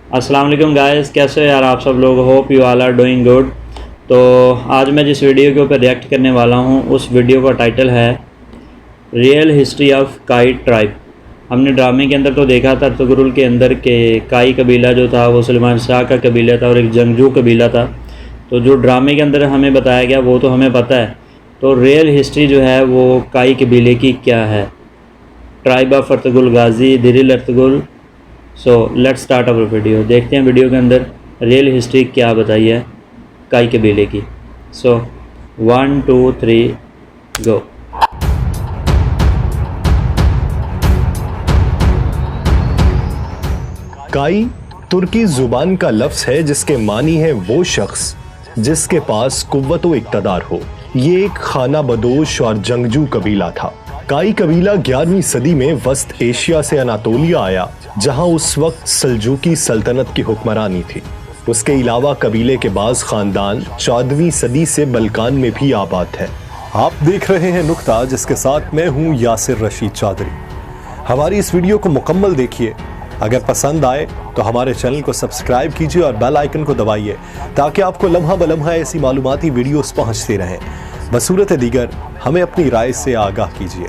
अस्सलाम वालेकुम गाइस, कैसे हो यार आप सब लोग। Hope you all are doing good. तो आज मैं जिस वीडियो के ऊपर रिएक्ट करने वाला हूँ उस वीडियो का टाइटल है रियल हिस्ट्री ऑफ काई ट्राइब। हमने ड्रामे के अंदर तो देखा था तुगरुल के अंदर के काई कबीला जो था वो सुलेमान शाह का कबीला था और एक जंगजू कबीला था। तो जो ड्रामे के अंदर हमें बताया गया वो तो हमें पता है, तो रियल हिस्ट्री जो है वो काई कबीले की क्या है। Tribe of Ertugrul Ghazi, Dirilis Ertugrul. So let's start our video. देखते हैं वीडियो के अंदर रियल हिस्ट्री क्या बताई है काई कबीले की। सो 1 2 3 गो। काई तुर्की जुबान का लफ्ज है जिसके मानी है वो शख्स जिसके पास कुव्वत व इक्तदार हो। ये एक खाना बदोश और जंगजू कबीला था। काई कबीला 11वीं सदी में वस्त एशिया से अनातोलिया आया, जहां उस वक्त सल्जूकी सल्तनत की हुक्मरानी थी। उसके अलावा कबीले के बाज खानदान 14वीं सदी से बल्कान में भी आबाद है। आप देख रहे हैं नुक्ता, जिसके साथ मैं हूं यासिर रशीद चौधरी। हमारी इस वीडियो को मुकम्मल देखिए। अगर पसंद आए तो हमारे चैनल को सब्सक्राइब कीजिए और बेल आइकन को दबाइए ताकि आपको लम्हा बलम्हा ऐसी मालूमाती वीडियोस पहुंचती रहें। बसूरत दीगर हमें अपनी राय से आगाह कीजिए।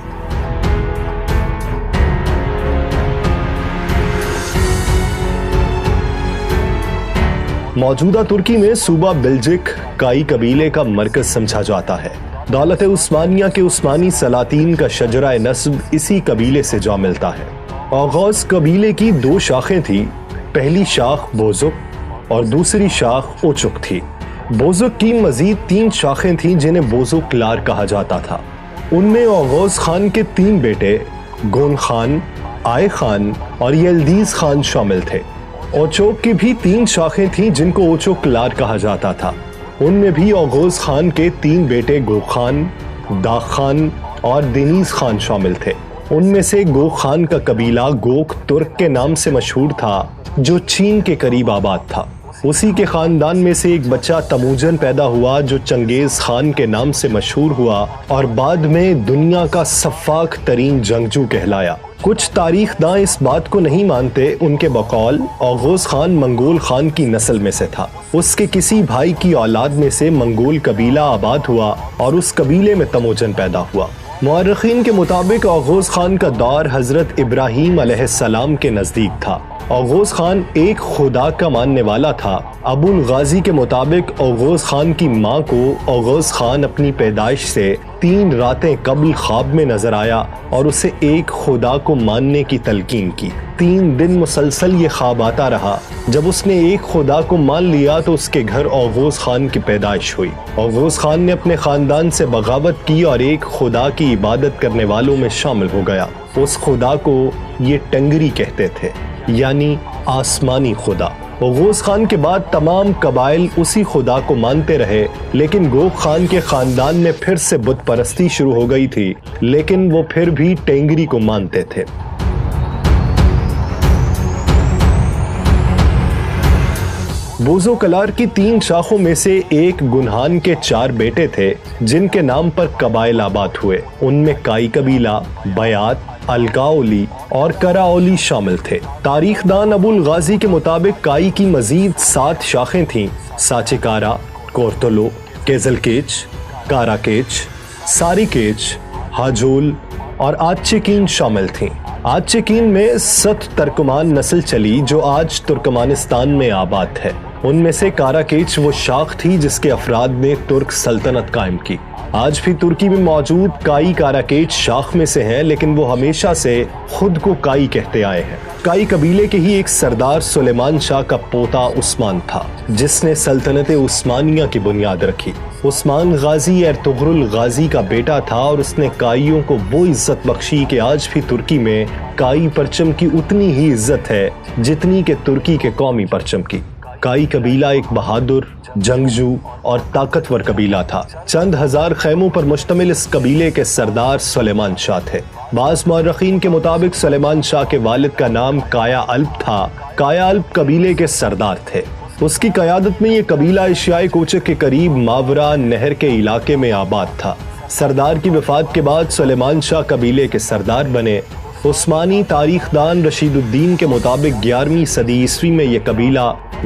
मौजूदा तुर्की में सूबा बिल्जिक काई कबीले का मरकज समझा जाता है। दौलत उस्मानिया के उस्मानी सलातीन का शजरा नस्ब इसी कबीले से जा मिलता है। औगौस कबीले की 2 शाखें थी। पहली शाख बोजुक और दूसरी शाख ओचुक थी। बोजुक की मजीद 3 शाखें थीं जिन्हें बोजुक लार कहा जाता था। उनमें औगौस खान के 3 बेटे गोन खान, आय खान और यल्दीज खान शामिल थे। ओचोक की भी 3 शाखें थीं जिनको ओचोक लार कहा जाता था। उनमें भी औगौस खान के 3 बेटे गो खान, दाग खान और दिनीज खान शामिल थे। उनमें से गो खान का कबीला गोक तुर्क के नाम से मशहूर था, जो चीन के करीब आबाद था। उसी के खानदान में से एक बच्चा तमूजन पैदा हुआ जो चंगेज खान के नाम से मशहूर हुआ और बाद में दुनिया का सफाक तरीन जंगजू कहलाया। कुछ तारीखदां इस बात को नहीं मानते। उनके बकौल औगौस खान मंगोल खान की नस्ल में से था। उसके किसी भाई की औलाद में से मंगोल कबीला आबाद हुआ और उस कबीले में तमोजन पैदा हुआ। मुअर्रिखीन के मुताबिक औगौस खान का दौर हजरत इब्राहीम अलैहिस्सलाम के नजदीक था। औगौस खान एक खुदा का मानने वाला था। अबुल गाजी के मुताबिक औगौस खान की माँ को औगौस खान अपनी पैदाइश से 3 रातें कबल ख्वाब में नजर आया और उसे एक खुदा को मानने की तलकीन की। 3 दिन मुसलसल ये ख्वाब आता रहा। जब उसने एक खुदा को मान लिया तो उसके घर औगौस खान की पैदाइश हुई। औगौस खान ने अपने खानदान से बगावत की और एक खुदा की इबादत करने वालों में शामिल हो गया। उस खुदा को ये टंगरी कहते थे, यानी आसमानी खुदा। औगौस खान के बाद तमाम कबाइल उसी खुदा को मानते रहे, लेकिन गोक खान के खानदान में फिर से बुत परस्ती शुरू हो गई थी, लेकिन वो फिर भी टेंगरी को मानते थे। बोजो कलार की 3 शाखों में से एक गुनहान के 4 बेटे थे जिनके नाम पर कबाइल आबाद हुए। उनमें काई कबीला, बयात, अलगाओली और कराओली शामिल थे। तारीखदान अबुल गाजी के मुताबिक काई की मजीद 7 शाखें थीं। साचिकारा, कोर्तोलो, केजलकेच, काराकेच, सारिकेच, हाजोल और आच्चेकीन शामिल थीं। आच्चेकीन में सत तर्कमान नस्ल चली जो आज तुर्कमानिस्तान में आबाद है। उनमें से काराकेच वो शाख थी जिसके अफराद ने तुर्क सल्तनत कायम की। आज भी तुर्की में मौजूद काई काराकेच शाख में से हैं, लेकिन वो हमेशा से खुद को काई कहते आए हैं। काई कबीले के ही एक सरदार सुलेमान शाह का पोता उस्मान था, जिसने सल्तनत उस्मानिया की बुनियाद रखी। उस्मान गाजी अर्तुगरुल गाजी का बेटा था और उसने काइयों को वो इज्जत बख्शी कि आज भी तुर्की में काई परचम की उतनी ही इज्जत है जितनी के तुर्की के कौमी परचम की। काई कबीला एक बहादुर, जंगजू और ताकतवर कबीला था। चंद हजार खैमों पर मुश्तमिल इस कबीले के सरदार सुलेमान शाह थे। बाज़ मुअर्रिखीन के मुताबिक सुलेमान शाह के वालिद का नाम काया अल्प था। काया अल्प कबीले के सरदार थे। उसकी क़यादत में ये कबीला एशियाई कोचक के करीब मावरा नहर के इलाके में आबाद था। सरदार की वफात के बाद सुलेमान शाह कबीले के सरदार बने। عثمانی تاریخ دان رشید الدین کے مطابق 11ویں صدی عیسوی میں یہ قبیلہ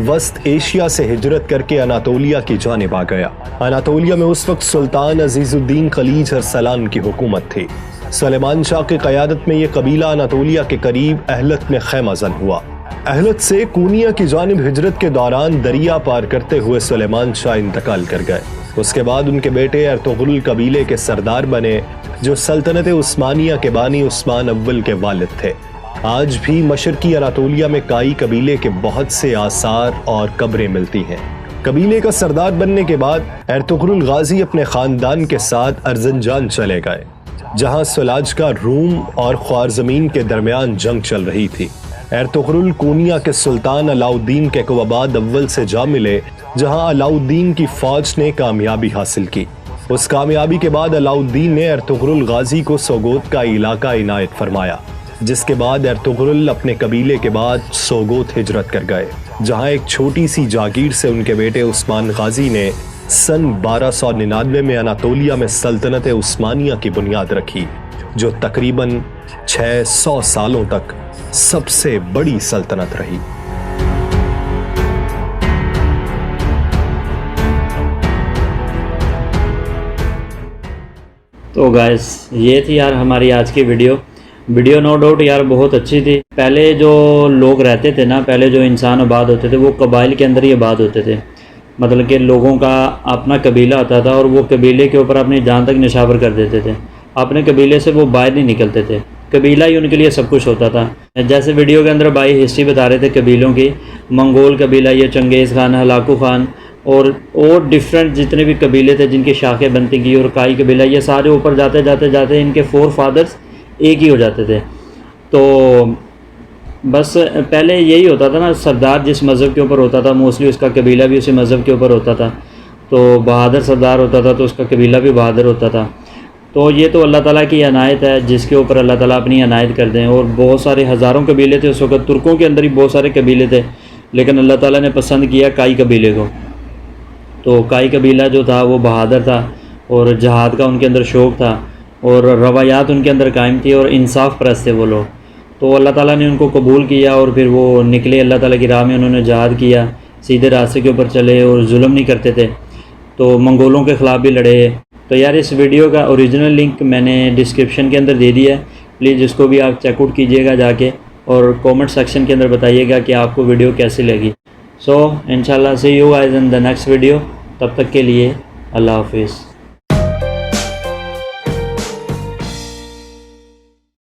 وسط ایشیا سے ہجرت کر کے اناطولیہ کی جانب آ گیا۔ اناطولیہ میں اس وقت سلطان عزیز الدین خلیج ارسلان کی حکومت تھی۔ سلیمان شاہ کی قیادت میں یہ قبیلہ اناطولیہ کے قریب اہلت میں خیمہ زن ہوا۔ اہلت سے کونیا کی جانب ہجرت کے دوران دریا پار کرتے ہوئے سلیمان شاہ انتقال کر گئے۔ اس کے بعد ان کے بیٹے ارطغرل قبیلے کے سردار بنے، جو سلطنت عثمانیہ کے بانی عثمان اول کے والد تھے۔ آج بھی مشرقی اناطولیہ میں کائی قبیلے کے بہت سے آثار اور قبریں ملتی ہیں۔ قبیلے کا سردار بننے کے بعد ارطغرل غازی اپنے خاندان کے ساتھ ارزنجان چلے گئے، جہاں سلاج کا روم اور خوارزمین کے درمیان جنگ چل رہی تھی۔ ارطغرل کونیا کے سلطان علاؤالدین کیقوباد اول سے جا ملے، جہاں علاؤالدین کی فوج نے کامیابی حاصل کی۔ اس کامیابی کے بعد علاؤالدین نے ارطغرل غازی کو سوگوت کا علاقہ عنایت فرمایا، جس کے بعد ارطغرل اپنے قبیلے کے بعد سوگوت ہجرت کر گئے، جہاں ایک چھوٹی سی جاگیر سے ان کے بیٹے عثمان غازی نے سن 1299 میں اناطولیہ میں سلطنت عثمانیہ کی بنیاد رکھی، جو تقریباً 600 سالوں تک سب سے بڑی سلطنت رہی۔ تو گائز یہ تھی یار ہماری آج کی ویڈیو نو ڈاؤٹ یار بہت اچھی تھی۔ پہلے جو لوگ رہتے تھے نا، پہلے جو انسان آباد ہوتے تھے وہ قبائل کے اندر ہی آباد ہوتے تھے، مطلب کہ لوگوں کا اپنا قبیلہ ہوتا تھا اور وہ قبیلے کے اوپر اپنی جان تک نشاور کر دیتے تھے، اپنے قبیلے سے وہ باہر نہیں نکلتے تھے، قبیلہ ہی ان کے لیے سب کچھ ہوتا تھا۔ جیسے ویڈیو کے اندر بھائی ہسٹری بتا رہے تھے قبیلوں کی، منگول قبیلہ، یہ چنگیز خان، ہلاکو خان اور ڈیفرنٹ جتنے بھی قبیلے تھے جن کی شاخیں بنتی گئی، اور کائی قبیلہ، یہ سارے اوپر جاتے جاتے ان کے فور فادرز ایک ہی ہو جاتے تھے۔ تو بس پہلے یہی ہوتا تھا نا، سردار جس مذہب کے اوپر ہوتا تھا موسٹلی اس کا قبیلہ بھی اسی مذہب کے اوپر ہوتا تھا۔ تو بہادر سردار ہوتا تھا تو اس کا قبیلہ بھی بہادر ہوتا تھا۔ تو یہ تو اللہ تعالیٰ کی عنایت ہے جس کے اوپر اللہ تعالیٰ اپنی عنایت کر دیں۔ اور بہت سارے ہزاروں قبیلے تھے اس وقت، ترکوں کے اندر ہی بہت سارے قبیلے تھے، لیکن اللہ تعالیٰ نے پسند کیا کائی قبیلے کو۔ تو کائی قبیلہ جو تھا وہ بہادر تھا اور جہاد کا ان کے اندر شوق تھا اور روایات ان کے اندر قائم تھی اور انصاف پرست تھے وہ لوگ۔ تو اللہ تعالیٰ نے ان کو قبول کیا اور پھر وہ نکلے اللہ تعالیٰ کی راہ میں، انہوں نے جہاد کیا، سیدھے راستے کے اوپر چلے اور ظلم نہیں کرتے تھے، تو منگولوں کے خلاف بھی لڑے۔ تو یار اس ویڈیو کا اوریجنل لنک میں نے ڈسکرپشن کے اندر دے دیا ہے، پلیز اس کو بھی آپ چیک آؤٹ کیجیے گا جا کے، اور کومنٹ سیکشن کے اندر بتائیے گا کہ آپ کو ویڈیو کیسی لگی۔ سو انشاءاللہ see you guys in the next video, تب تک کے لیے اللہ حافظ۔